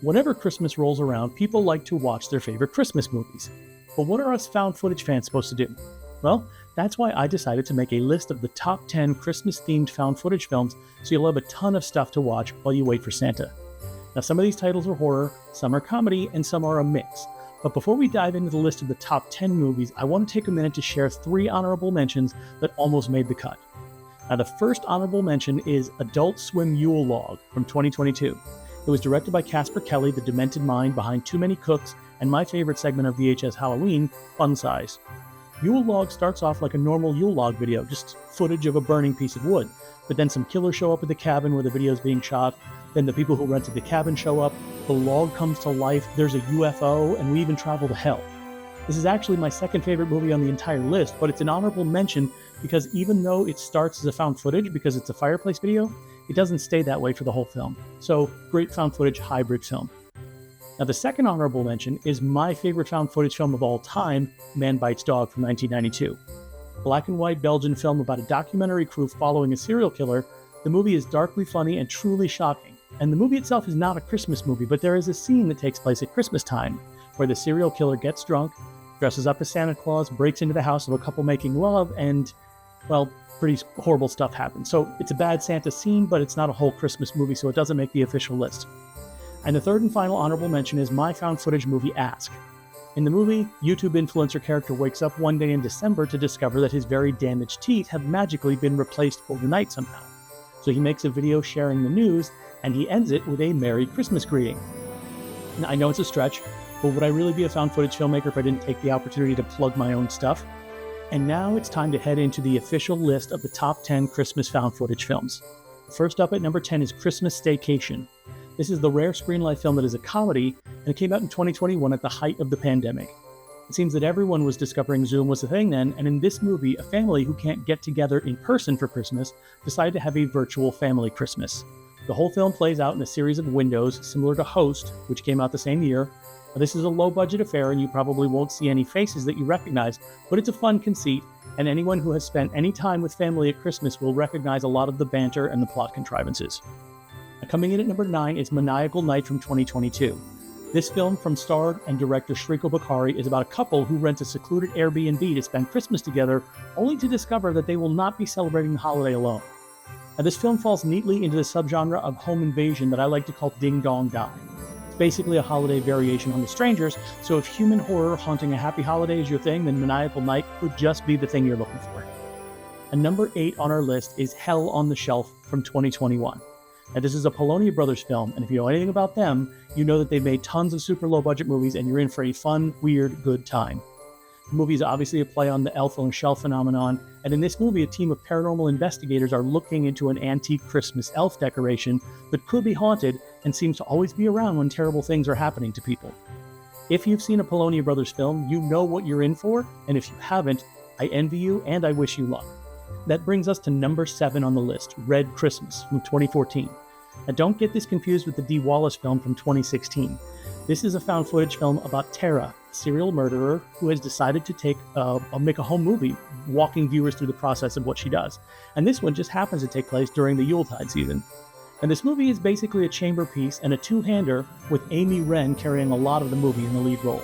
Whenever Christmas rolls around, people like to watch their favorite Christmas movies. But what are us found footage fans supposed to do? Well, that's why I decided to make a list of the top 10 Christmas-themed found footage films so you'll have a ton of stuff to watch while you wait for Santa. Now, some of these titles are horror, some are comedy, and some are a mix. But before we dive into the list of the top 10 movies, I want to take a minute to share 3 honorable mentions that almost made the cut. Now, the first honorable mention is Adult Swim Yule Log from 2022. It was directed by Casper Kelly, the demented mind behind Too Many Cooks and my favorite segment of VHS Halloween, Fun Size. Yule Log starts off like a normal Yule Log video, just footage of a burning piece of wood. But then some killers show up at the cabin where the video is being shot, then the people who rented the cabin show up, the log comes to life, there's a UFO, and we even travel to hell. This is actually my second favorite movie on the entire list, but it's an honorable mention because even though it starts as a found footage because it's a fireplace video, it doesn't stay that way for the whole film. So, great found footage hybrid film. Now, the second honorable mention is my favorite found footage film of all time, Man Bites Dog from 1992. Black and white Belgian film about a documentary crew following a serial killer. The movie is darkly funny and truly shocking. And the movie itself is not a Christmas movie, but there is a scene that takes place at Christmas time where the serial killer gets drunk, dresses up as Santa Claus, breaks into the house of a couple making love, and, well, pretty horrible stuff happens. So it's a bad Santa scene, but it's not a whole Christmas movie, so it doesn't make the official list. And the third and final honorable mention is my found footage movie, Ask. In the movie, YouTube influencer character wakes up one day in December to discover that his very damaged teeth have magically been replaced overnight somehow. So he makes a video sharing the news, and he ends it with a Merry Christmas greeting. Now, I know it's a stretch, but would I really be a found footage filmmaker if I didn't take the opportunity to plug my own stuff? And now it's time to head into the official list of the top 10 Christmas found footage films. First up at number 10 is Christmas Staycation. This is the rare Screenlight film that is a comedy, and it came out in 2021 at the height of the pandemic. It seems that everyone was discovering Zoom was a thing then, and in this movie, a family who can't get together in person for Christmas decided to have a virtual family Christmas. The whole film plays out in a series of windows, similar to Host, which came out the same year. Now, this is a low-budget affair, and you probably won't see any faces that you recognize, but it's a fun conceit, and anyone who has spent any time with family at Christmas will recognize a lot of the banter and the plot contrivances. Now, coming in at number 9 is Maniacal Night from 2022. This film from star and director Shriko Bakari is about a couple who rent a secluded Airbnb to spend Christmas together, only to discover that they will not be celebrating the holiday alone. Now, this film falls neatly into the subgenre of home invasion that I like to call Ding Dong Die. It's basically a holiday variation on The Strangers, so if human horror haunting a happy holiday is your thing, then Maniacal Night could just be the thing you're looking for. And number 8 on our list is Hell on the Shelf from 2021. Now, this is a Polonia Brothers film, and if you know anything about them, you know that they've made tons of super low-budget movies, and you're in for a fun, weird, good time. The movie is obviously a play on the elf on a shelf phenomenon, and in this movie, a team of paranormal investigators are looking into an antique Christmas elf decoration that could be haunted and seems to always be around when terrible things are happening to people. If you've seen a Polonia Brothers film, you know what you're in for, and if you haven't, I envy you and I wish you luck. That brings us to number 7 on the list, Red Christmas from 2014. Now, don't get this confused with the Dee Wallace film from 2016. This is a found footage film about Tara, a serial murderer who has decided to make a home movie, walking viewers through the process of what she does. And this one just happens to take place during the Yuletide season. And this movie is basically a chamber piece and a two-hander with Amy Wren carrying a lot of the movie in the lead role.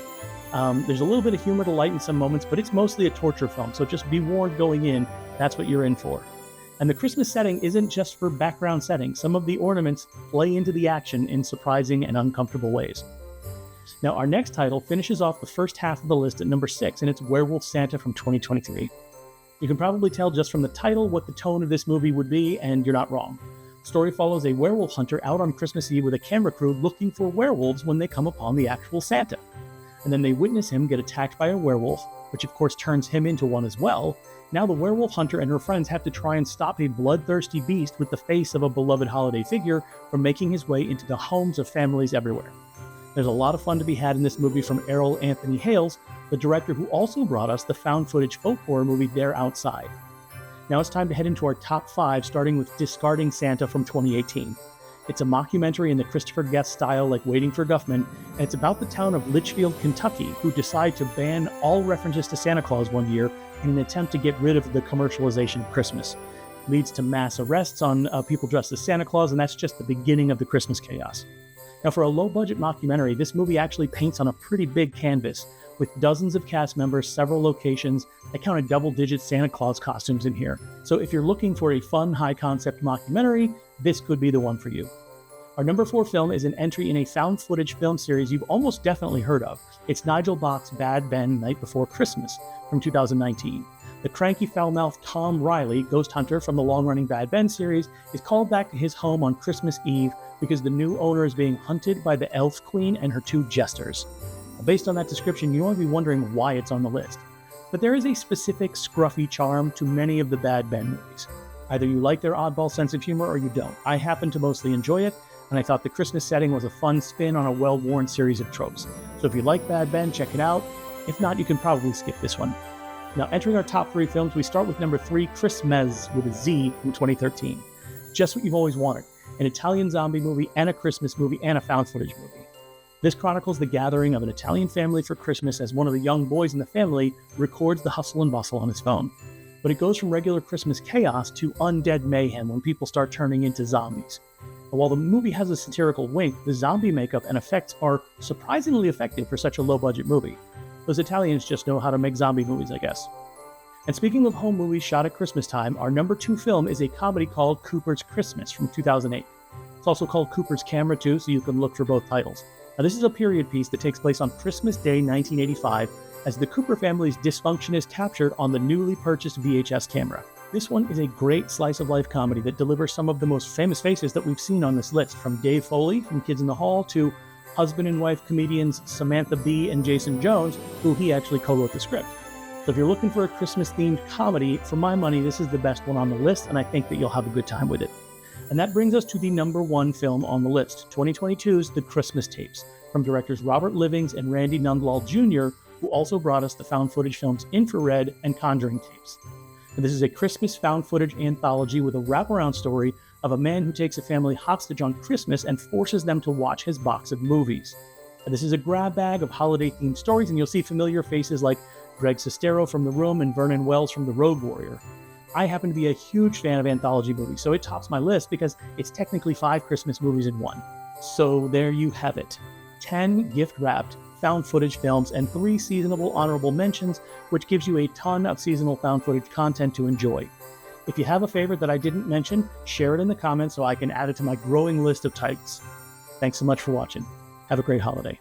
There's a little bit of humor to lighten some moments, but it's mostly a torture film, so just be warned going in, that's what you're in for. And the Christmas setting isn't just for background setting. Some of the ornaments play into the action in surprising and uncomfortable ways. Now, our next title finishes off the first half of the list at number 6, and it's Werewolf Santa from 2023. You can probably tell just from the title what the tone of this movie would be, and you're not wrong. The story follows a werewolf hunter out on Christmas Eve with a camera crew looking for werewolves when they come upon the actual Santa. And then they witness him get attacked by a werewolf, which of course turns him into one as well. Now the werewolf hunter and her friends have to try and stop a bloodthirsty beast with the face of a beloved holiday figure from making his way into the homes of families everywhere. There's a lot of fun to be had in this movie from Errol Anthony Hales, the director who also brought us the found footage folk horror movie They're Outside. Now it's time to head into our top 5, starting with Discarding Santa from 2018. It's a mockumentary in the Christopher Guest style like Waiting for Guffman, and it's about the town of Litchfield, Kentucky, who decide to ban all references to Santa Claus one year in an attempt to get rid of the commercialization of Christmas. It leads to mass arrests on people dressed as Santa Claus, and that's just the beginning of the Christmas chaos. Now, for a low-budget mockumentary, this movie actually paints on a pretty big canvas, with dozens of cast members, several locations. I counted double-digit Santa Claus costumes in here. So if you're looking for a fun, high-concept mockumentary, this could be the one for you. Our number 4 film is an entry in a found footage film series you've almost definitely heard of. It's Nigel Bach's Bad Ben Night Before Christmas from 2019. The cranky, foul-mouthed Tom Riley, ghost hunter from the long-running Bad Ben series, is called back to his home on Christmas Eve because the new owner is being hunted by the Elf Queen and her 2 jesters. Based on that description, you might be wondering why it's on the list. But there is a specific scruffy charm to many of the Bad Ben movies. Either you like their oddball sense of humor or you don't. I happen to mostly enjoy it, and I thought the Christmas setting was a fun spin on a well-worn series of tropes. So if you like Bad Ben, check it out. If not, you can probably skip this one. Now, entering our top 3 films, we start with number 3, Christmas with a Z from 2013. Just what you've always wanted, an Italian zombie movie and a Christmas movie and a found footage movie. This chronicles the gathering of an Italian family for Christmas as one of the young boys in the family records the hustle and bustle on his phone. But it goes from regular Christmas chaos to undead mayhem when people start turning into zombies. And while the movie has a satirical wink, the zombie makeup and effects are surprisingly effective for such a low-budget movie. Those Italians just know how to make zombie movies, I guess. And speaking of home movies shot at Christmas time, our number 2 film is a comedy called Cooper's Christmas from 2008. It's also called Cooper's Camera too, so you can look for both titles. Now, this is a period piece that takes place on Christmas Day 1985 as the Cooper family's dysfunction is captured on the newly purchased VHS camera. This one is a great slice-of-life comedy that delivers some of the most famous faces that we've seen on this list, from Dave Foley from Kids in the Hall to husband and wife comedians Samantha Bee and Jason Jones, who he actually co-wrote the script. So if you're looking for a Christmas-themed comedy, for my money, this is the best one on the list, and I think that you'll have a good time with it. And that brings us to the number 1 film on the list, 2022's The Christmas Tapes, from directors Robert Livings and Randy Nundlall Jr., who also brought us the found footage films Infrared and Conjuring tapes. And this is a Christmas found footage anthology with a wraparound story of a man who takes a family hostage on Christmas and forces them to watch his box of movies. And this is a grab bag of holiday-themed stories, and you'll see familiar faces like Greg Sestero from The Room and Vernon Wells from The Road Warrior. I happen to be a huge fan of anthology movies, so it tops my list because it's technically 5 Christmas movies in one. So there you have it. 10 gift-wrapped found footage films and 3 seasonable honorable mentions, which gives you a ton of seasonal found footage content to enjoy. If you have a favorite that I didn't mention, share it in the comments so I can add it to my growing list of titles. Thanks so much for watching. Have a great holiday.